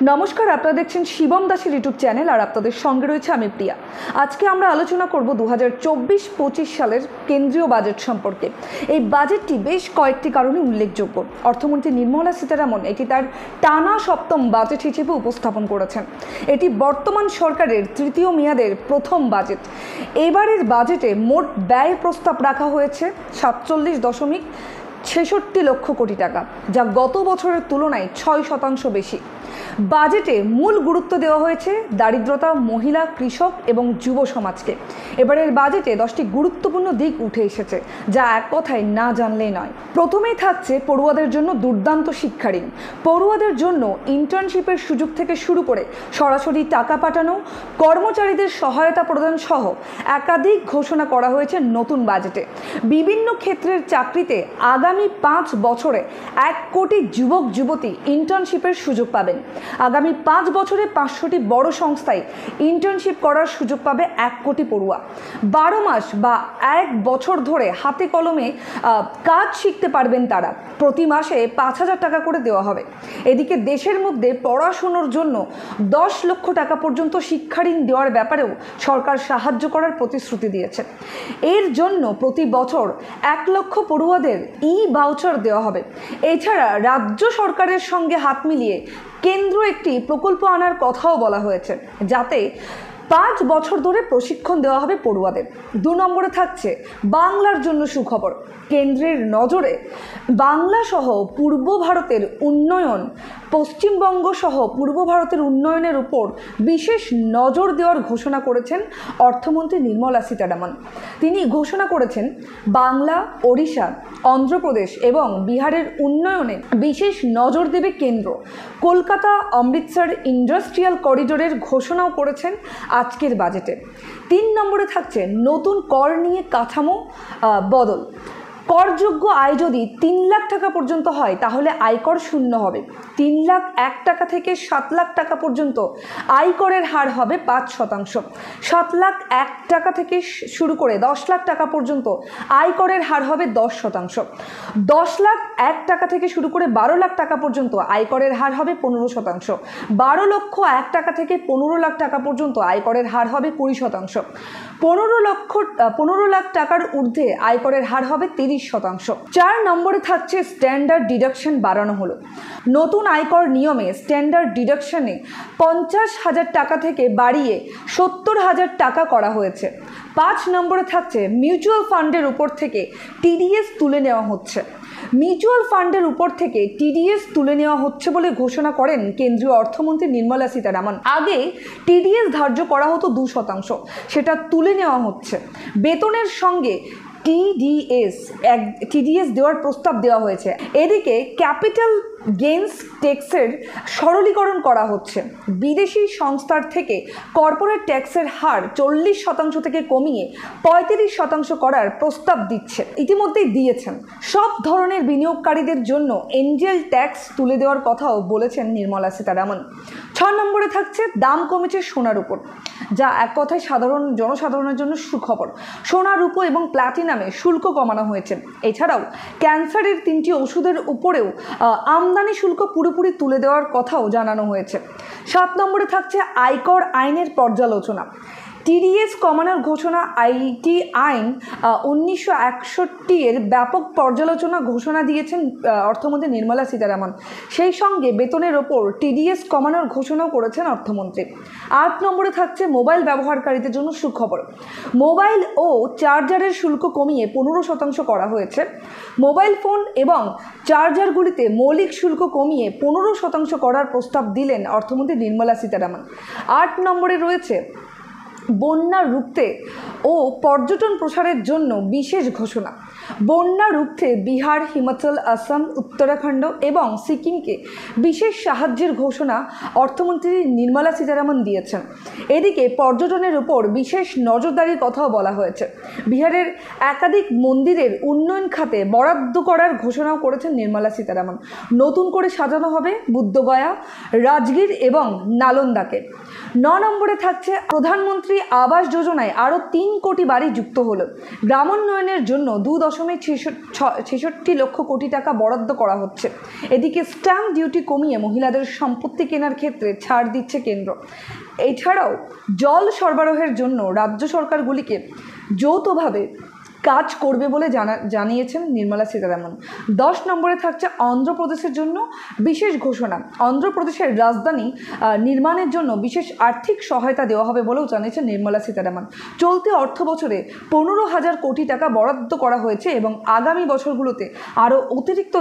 নমস্কার, আপনারা দেখছেন শিবম দাসের ইউটিউব চ্যানেল আর আপনাদের সঙ্গে রয়েছে আমি প্রিয়া। আজকে আমরা আলোচনা করব 2024-25 সালের কেন্দ্রীয় বাজেট সম্পর্কে। এই বাজেটটি বেশ কয়েকটি কারণে উল্লেখযোগ্য। অর্থমন্ত্রী নির্মলা সীতারামন এটি তার টানা সপ্তম বাজেট হিসেবে উপস্থাপন করেছেন। এটি বর্তমান সরকারের তৃতীয় মেয়াদের প্রথম বাজেট। এবারের বাজেটে মোট ব্যয় প্রস্তাব রাখা হয়েছে 47.66 লক্ষ কোটি টাকা, যা গত বছরের তুলনায় 6% বেশি। বাজেটে মূল গুরুত্ব দেওয়া হয়েছে দারিদ্রতা, মহিলা, কৃষক এবং যুব সমাজকে। এবারের বাজেটে 10টি গুরুত্বপূর্ণ দিক উঠে এসেছে, যা এক কথায় না জানলেই নয়। প্রথমেই থাকছে পড়ুয়াদের জন্য দুর্দান্ত শিক্ষা ঋণ। পড়ুয়াদের জন্য ইন্টার্নশিপের সুযোগ থেকে শুরু করে সরাসরি টাকা পাঠানো, কর্মচারীদের সহায়তা প্রদান সহ একাধিক ঘোষণা করা হয়েছে নতুন বাজেটে। বিভিন্ন ক্ষেত্রের চাকরিতে আগামী 5 বছরে 1 কোটি যুবক যুবতী ইন্টার্নশিপের সুযোগ পাবেন। আগামী 5 বছরে 500টি বড় সংস্থায় ইন্টার্নশিপ করার সুযোগ পাবে 1 কোটি পড়ুয়া। 12 মাস বা 1 বছর ধরে হাতে কলমে কাজ শিখতে পারবেন তারা। প্রতি মাসে 5,000 টাকা করে দেওয়া হবে। এদিকে দেশের মধ্যে পড়াশোনার জন্য 10 লক্ষ টাকা পর্যন্ত শিক্ষা ঋণ দেওয়ার ব্যাপারেও সরকার সাহায্য করার প্রতিশ্রুতি দিয়েছে। এর জন্য প্রতি বছর 1 লক্ষ পড়ুয়াদের ভাউচার দেওয়া হবে। এছাড়া রাজ্য সরকারের সঙ্গে হাত মিলিয়ে কেন্দ্র একটি প্রকল্প আনার কথাও বলা হয়েছে, যাতে 5 বছর ধরে প্রশিক্ষণ দেওয়া হবে পড়ুয়াদের। 2 নম্বরে থাকছে বাংলার জন্য সুখবর। কেন্দ্রের নজরে বাংলা সহ পূর্ব ভারতের উন্নয়ন, পশ্চিমবঙ্গ সহ পূর্ব ভারতের উন্নয়নের উপর বিশেষ নজর দেওয়ার ঘোষণা করেছেন অর্থমন্ত্রী নির্মলা সীতারামন। তিনি ঘোষণা করেছেন বাংলা, ওড়িশা, অন্ধ্রপ্রদেশ এবং বিহারের উন্নয়নে বিশেষ নজর দেবে কেন্দ্র। কলকাতা অমৃতসর ইন্ডাস্ট্রিয়াল করিডোরের ঘোষণাও করেছেন আজকের বাজেটে। 3 নম্বরে থাকছে নতুন কর নিয়ে কাঠামো বদল। করযোগ্য আয় যদি 3 লাখ টাকা পর্যন্ত হয় তাহলে আয়কর শূন্য হবে। 3 লাখ 1 টাকা থেকে 7 লাখ টাকা পর্যন্ত আয়করের হার হবে 5%। 7 লাখ 1 টাকা থেকে শুরু করে 10 লাখ টাকা পর্যন্ত আয়করের হার হবে 10%। 10 লাখ 1 টাকা থেকে শুরু করে 12 লাখ টাকা পর্যন্ত আয়করের হার হবে 15%। 12 লক্ষ 1 টাকা থেকে 15 লাখ টাকা পর্যন্ত আয়করের হার হবে 20%। 15 লাখ টাকার ঊর্ধ্বে আয়করের হার হবে 30%। 4 নম্বরে থাকছে স্ট্যান্ডার্ড ডিডাকশন বাড়ানো হলো। নতুন আয়কর নিয়মে স্ট্যান্ডার্ড ডিডাকশনে 50,000 টাকা থেকে বাড়িয়ে 70,000 টাকা করা হয়েছে। 5 নম্বরে থাকছে মিউচুয়াল ফান্ডের উপর থেকে টিডিএস তুলে নেওয়া হচ্ছে। মিউচুয়াল ফান্ডের উপর থেকে টিডিএস তুলে নেওয়া হচ্ছে বলে ঘোষণা করেন কেন্দ্রীয় অর্থমন্ত্রী নির্মলা সীতারামন। আগে টিডিএস ধার্য করা হতো 2%, সেটা তুলে নেওয়া হচ্ছে। বেতনের সঙ্গে টিডিএস দেওয়ার প্রস্তাব দেওয়া হয়েছে। এদিকে ক্যাপিটাল গেইনস ট্যাক্সের সরলীকরণ করা হচ্ছে। বিদেশি সংস্থার থেকে কর্পোরেট ট্যাক্সের হার 40% থেকে কমিয়ে 35% করার প্রস্তাব ইতিমধ্যেই দিয়েছেন। সব ধরনের বিনিয়োগকারীদের জন্য এঞ্জেল ট্যাক্স তুলে দেওয়ার কথাও বলেছেন নির্মলা সীতারামন। 6 নম্বরে থাকছে দাম কমেছে সোনার উপর, যা এক কথায় জনসাধারণের জন্য সুখবর। সোনা, রূপো এবং প্ল্যাটিনামে শুল্ক কমানো হয়েছে। এছাড়াও ক্যান্সারের 3টি ওষুধের উপরেও আমদানি শুল্ক পুরোপুরি তুলে দেওয়ার কথাও জানানো হয়েছে। 7 নম্বরে থাকছে আয়কর আইনের পর্যালোচনা। টিডিএস কমানোর ঘোষণা। আইটি আইন 1961 এর ব্যাপক পর্যালোচনা ঘোষণা দিয়েছেন অর্থমন্ত্রী নির্মলা সীতারামন। সেই সঙ্গে বেতনের ওপর টিডিএস কমানোর ঘোষণাও করেছেন অর্থমন্ত্রী। 8 নম্বরে থাকছে মোবাইল ব্যবহারকারীদের জন্য সুখবর। মোবাইল ও চার্জারের শুল্ক কমিয়ে 15% করা হয়েছে। মোবাইল ফোন এবং চার্জারগুলিতে মৌলিক শুল্ক কমিয়ে 15% করার প্রস্তাব দিলেন অর্থমন্ত্রী নির্মলা সীতারামন। 8 নম্বরে রয়েছে বন্যা রুখতে ও পর্যটন প্রসারের জন্য বিশেষ ঘোষণা। বন্যা রুখতে বিহার, হিমাচল, আসাম, উত্তরাখণ্ড এবং সিকিমকে বিশেষ সাহায্যের ঘোষণা অর্থমন্ত্রী নির্মলা সীতারামন দিয়েছেন। এদিকে পর্যটনের উপর বিশেষ নজরদারির কথাও বলা হয়েছে। বিহারের একাধিক মন্দিরের উন্নয়ন খাতে বরাদ্দ করার ঘোষণাও করেছেন নির্মলা সীতারামন। নতুন করে সাজানো হবে বুদ্ধগয়া, রাজগীর এবং নালন্দাকে। 9 নম্বরে থাকছে প্রধানমন্ত্রী আবাস যোজনায় আরও 3 কোটি বাড়ি যুক্ত হলো। গ্রামোন্নয়নের জন্য 2 6.66 লক্ষ কোটি টাকা বরাদ্দ করা হচ্ছে। এদিকে স্ট্যাম্প ডিউটি কমিয়ে মহিলাদের সম্পত্তি কেনার ক্ষেত্রে ছাড় দিচ্ছে কেন্দ্র। এছাড়াও জল সরবরাহের জন্য রাজ্য সরকারগুলিকে যৌথভাবে কাজ করবে বলে জানিয়েছেন নির্মলা সীতারামন। 10 নম্বরে থাকছে অন্ধ্রপ্রদেশের জন্য বিশেষ ঘোষণা। অন্ধ্রপ্রদেশের রাজধানী নির্মাণের জন্য বিশেষ আর্থিক সহায়তা দেওয়া হবে বলেও জানিয়েছেন নির্মলা সীতারামন। চলতি অর্থ বছরে 15,000 কোটি টাকা বরাদ্দ করা হয়েছে এবং আগামী বছরগুলোতে আরও অতিরিক্ত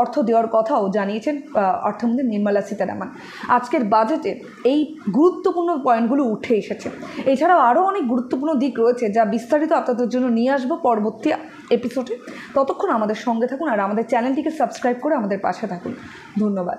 অর্থ দেওয়ার কথাও জানিয়েছেন অর্থমন্ত্রী নির্মলা সীতারামন। আজকের বাজেটে এই গুরুত্বপূর্ণ পয়েন্টগুলো উঠে এসেছে। এছাড়াও আরও অনেক গুরুত্বপূর্ণ দিক রয়েছে যা বিস্তারিত আপনাদের জন্য নিয়ে আসবো পরবর্তী এপিসোডে। ততক্ষণ আমাদের সঙ্গে থাকুন আর আমাদের চ্যানেলটিকে সাবস্ক্রাইব করে আমাদের পাশে থাকুন। ধন্যবাদ।